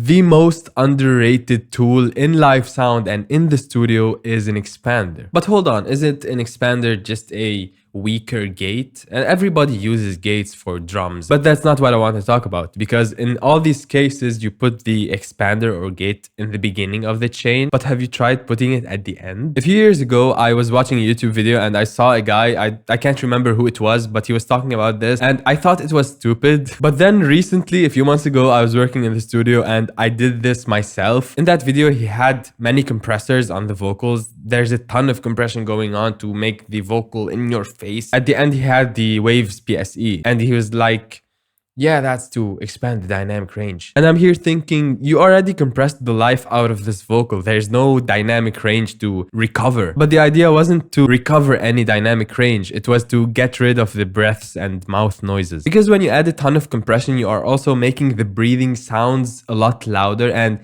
the most underrated tool in live sound and in the studio is an expander. But hold on, isn't an expander just a weaker gate? And everybody uses gates for drums, but that's not what I want to talk about, because in all these cases you put the expander or gate in the beginning of the chain, but have you tried putting it at the end? A few years ago I was watching a YouTube video and I saw a guy, I can't remember who it was, but he was talking about this and I thought it was stupid. But then recently, a few months ago, I was working in the studio and I did this myself. In that video he had many compressors on the vocals. There's a ton of compression going on to make the vocal in your face. At the end he had the waves PSE and he was like, yeah, that's to expand the dynamic range. And I'm here thinking, you already compressed the life out of this vocal. There's no dynamic range to recover. But the idea wasn't to recover any dynamic range. It was to get rid of the breaths and mouth noises. Because when you add a ton of compression, you are also making the breathing sounds a lot louder, and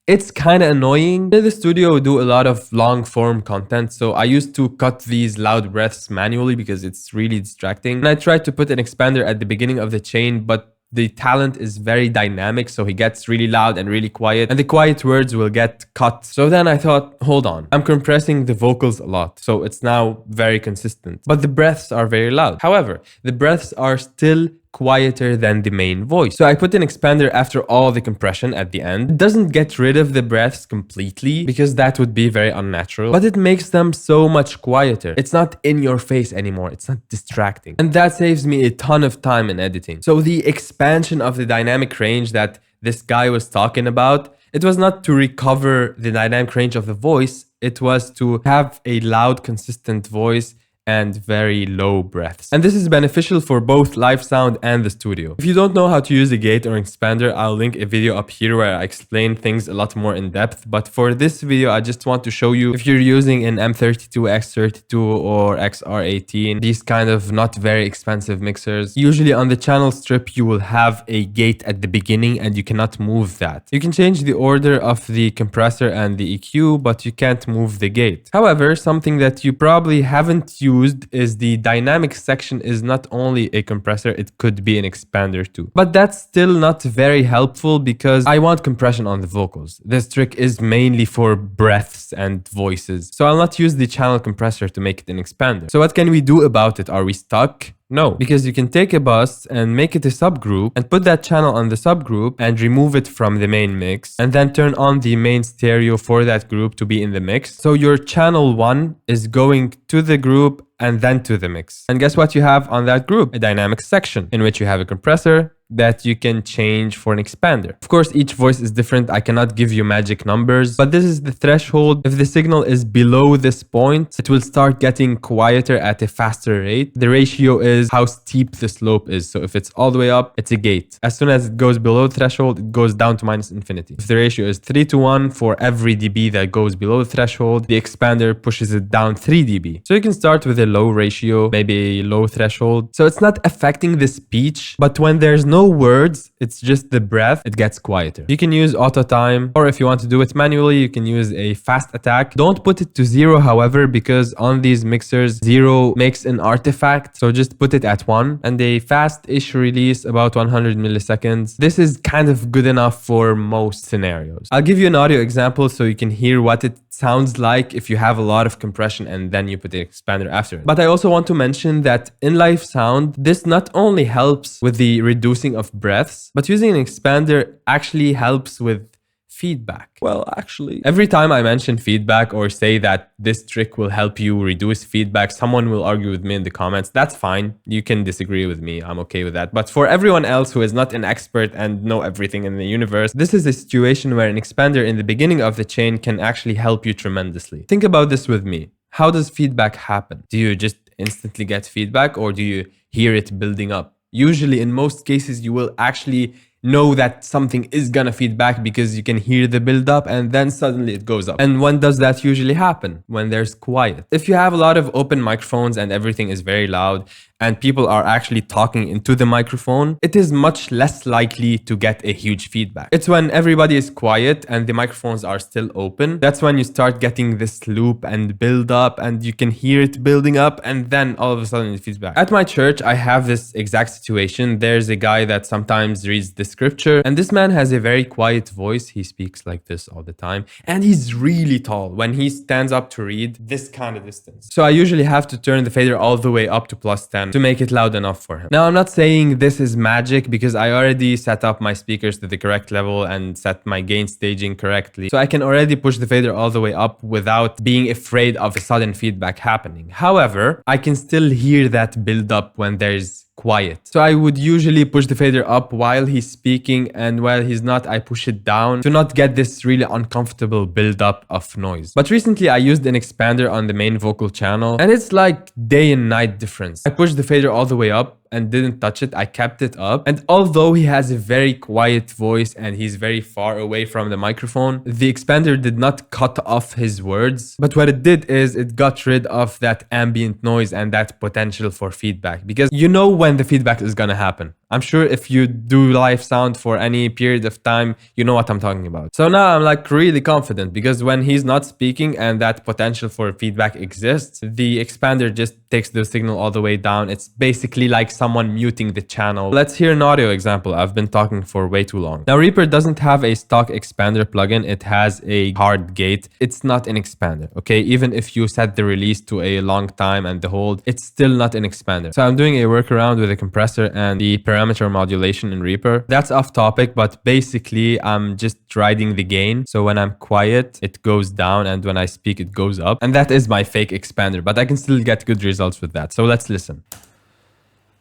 it's kind of annoying. In the studio, we do a lot of long form content, so I used to cut these loud breaths manually because it's really distracting. And I tried to put an expander at the beginning of the chain, but the talent is very dynamic, so he gets really loud and really quiet, and the quiet words will get cut. So then I thought, hold on, I'm compressing the vocals a lot, so it's now very consistent. But the breaths are very loud. However, the breaths are still quieter than the main voice. So I put an expander after all the compression at the end. It doesn't get rid of the breaths completely because that would be very unnatural, but it makes them so much quieter. It's not in your face anymore. It's not distracting. And that saves me a ton of time in editing. So the expansion of the dynamic range that this guy was talking about, it was not to recover the dynamic range of the voice. It was to have a loud, consistent voice and very low breaths. And this is beneficial for both live sound and the studio. If you don't know how to use a gate or expander, I'll link a video up here where I explain things a lot more in depth. But for this video, I just want to show you, if you're using an M32, X32 or XR18, these kind of not very expensive mixers, usually on the channel strip, you will have a gate at the beginning and you cannot move that. You can change the order of the compressor and the EQ, but you can't move the gate. However, something that you probably haven't used is the dynamic section is not only a compressor, it could be an expander too. But that's still not very helpful because I want compression on the vocals. This trick is mainly for breaths and voices. So I'll not use the channel compressor to make it an expander. So what can we do about it? Are we stuck? No, because you can take a bus and make it a subgroup and put that channel on the subgroup and remove it from the main mix and then turn on the main stereo for that group to be in the mix. So your channel 1 is going to the group and then to the mix. And guess what you have on that group? A dynamic section in which you have a compressor that you can change for an expander. Of course, each voice is different. I cannot give you magic numbers, but this is the threshold. If the signal is below this point, it will start getting quieter at a faster rate. The ratio is how steep the slope is. So if it's all the way up, it's a gate. As soon as it goes below the threshold, it goes down to minus infinity. If the ratio is 3:1 for every dB that goes below the threshold, the expander pushes it down 3 dB. So you can start with a low ratio, maybe a low threshold. So it's not affecting the speech, but when there's no words, it's just the breath, it gets quieter. You can use auto time, or if you want to do it manually, you can use a fast attack. Don't put it to 0, however, because on these mixers, 0 makes an artifact. So just put it at 1 and a fast-ish release about 100 milliseconds. This is kind of good enough for most scenarios. I'll give you an audio example so you can hear what it sounds like if you have a lot of compression and then you put the expander after it. But I also want to mention that in live sound, this not only helps with the reducing of breaths, but using an expander actually helps with feedback. Well, actually, every time I mention feedback or say that this trick will help you reduce feedback, someone will argue with me in the comments. That's fine. You can disagree with me. I'm okay with that. But for everyone else who is not an expert and know everything in the universe, this is a situation where an expander in the beginning of the chain can actually help you tremendously. Think about this with me. How does feedback happen? Do you just instantly get feedback or do you hear it building up? Usually, in most cases, you will actually know that something is gonna feed back because you can hear the build up and then suddenly it goes up. And when does that usually happen? When there's quiet. If you have a lot of open microphones and everything is very loud and people are actually talking into the microphone, it is much less likely to get a huge feedback. It's when everybody is quiet and the microphones are still open. That's when you start getting this loop and build up, and you can hear it building up, and then all of a sudden it feeds back. At my church, I have this exact situation. There's a guy that sometimes reads the scripture, and this man has a very quiet voice. He speaks like this all the time, and he's really tall. When he stands up to read, this kind of distance. So I usually have to turn the fader all the way up to +10 to make it loud enough for him. Now, I'm not saying this is magic because I already set up my speakers to the correct level and set my gain staging correctly. So I can already push the fader all the way up without being afraid of a sudden feedback happening. However, I can still hear that build up when there's quiet. So I would usually push the fader up while he's speaking, and while he's not, I push it down to not get this really uncomfortable build up of noise. But recently I used an expander on the main vocal channel, and it's like day and night difference. I pushed the fader all the way up and didn't touch it. I kept it up, and although he has a very quiet voice and he's very far away from the microphone, the expander did not cut off his words, but what it did is it got rid of that ambient noise and that potential for feedback, because you know when the feedback is gonna happen. I'm sure if you do live sound for any period of time, you know what I'm talking about. So now I'm like really confident, because when he's not speaking and that potential for feedback exists, the expander just takes the signal all the way down. It's basically like someone muting the channel. Let's hear an audio example. I've been talking for way too long. Now, Reaper doesn't have a stock expander plugin. It has a hard gate. It's not an expander, okay? Even if you set the release to a long time and the hold, it's still not an expander. So I'm doing a workaround with a compressor and the parameter modulation in Reaper. That's off topic, but basically I'm just riding the gain. So when I'm quiet, it goes down, and when I speak, it goes up. And that is my fake expander, but I can still get good results with that. So let's listen.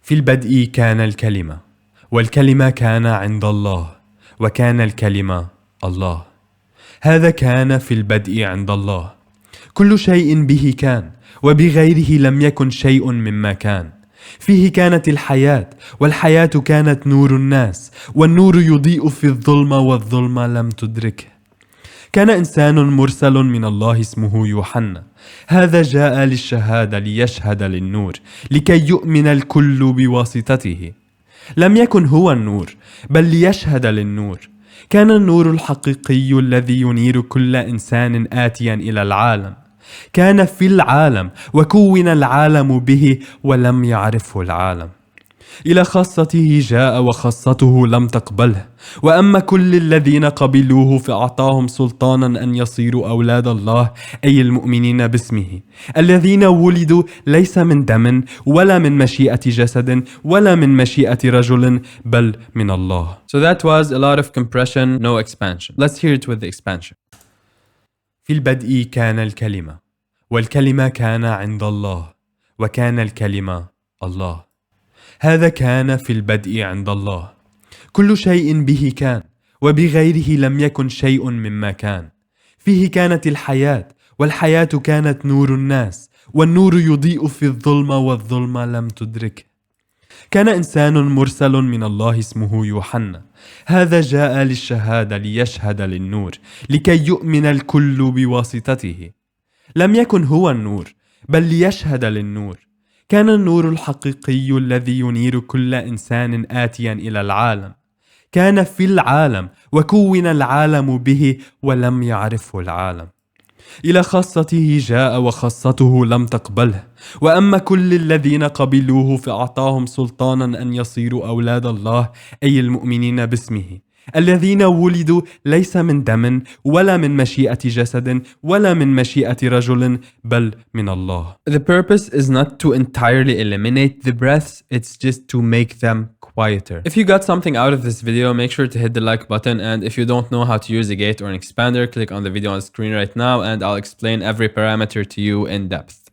في البدء كان الكلمة، والكلمة كان عند الله، وكان الكلمة الله. هذا كان في البدء عند الله. كل شيء به كان، وبغيره لم يكن شيء مما كان. فيه كانت الحياة، والحياة كانت نور الناس، والنور يضيء في الظلمة، والظلمة لم تدركه. كان إنسان مرسل من الله اسمه يوحنا. هذا جاء للشهادة ليشهد للنور، لكي يؤمن الكل بواسطته. لم يكن هو النور، بل ليشهد للنور. كان النور الحقيقي الذي ينير كل إنسان آتيا إلى العالم. كان في العالم، وكون العالم به، ولم يعرفه العالم. إلى خاصته جاء، وخاصته لم تقبله. وأما كل الذين قبلوه فأعطاهم سلطانا أن يصيروا أولاد الله، أي المؤمنين باسمه، الذين ولدوا ليس من دم، ولا من مشيئة جسد، ولا من مشيئة رجل، بل من الله. So that was a lot of compression, no expansion. Let's hear it with the expansion. في البدء كان الكلمة، والكلمة كان عند الله، وكان الكلمة الله. هذا كان في البدء عند الله. كل شيء به كان، وبغيره لم يكن شيء مما كان. فيه كانت الحياة، والحياة كانت نور الناس، والنور يضيء في الظلمة، والظلمة لم تدركه. كان إنسان مرسل من الله اسمه يوحنا. هذا جاء للشهادة ليشهد للنور، لكي يؤمن الكل بواسطته. لم يكن هو النور، بل ليشهد للنور. كان النور الحقيقي الذي ينير كل إنسان آتيا إلى العالم. كان في العالم، وكون العالم به، ولم يعرفه العالم. إلى خاصته جاء، وخاصته لم تقبله. وأما كل الذين قبلوه فأعطاهم سلطانا أن يصيروا أولاد الله، أي المؤمنين باسمه، الذين ولدوا ليس من دم، ولا من مشيئة جسد، ولا من مشيئة رجل، بل من الله. The purpose is not to entirely eliminate the breaths, it's just to make them quieter. If you got something out of this video, make sure to hit the like button, and if you don't know how to use a gate or an expander, click on the video on the screen right now and I'll explain every parameter to you in depth.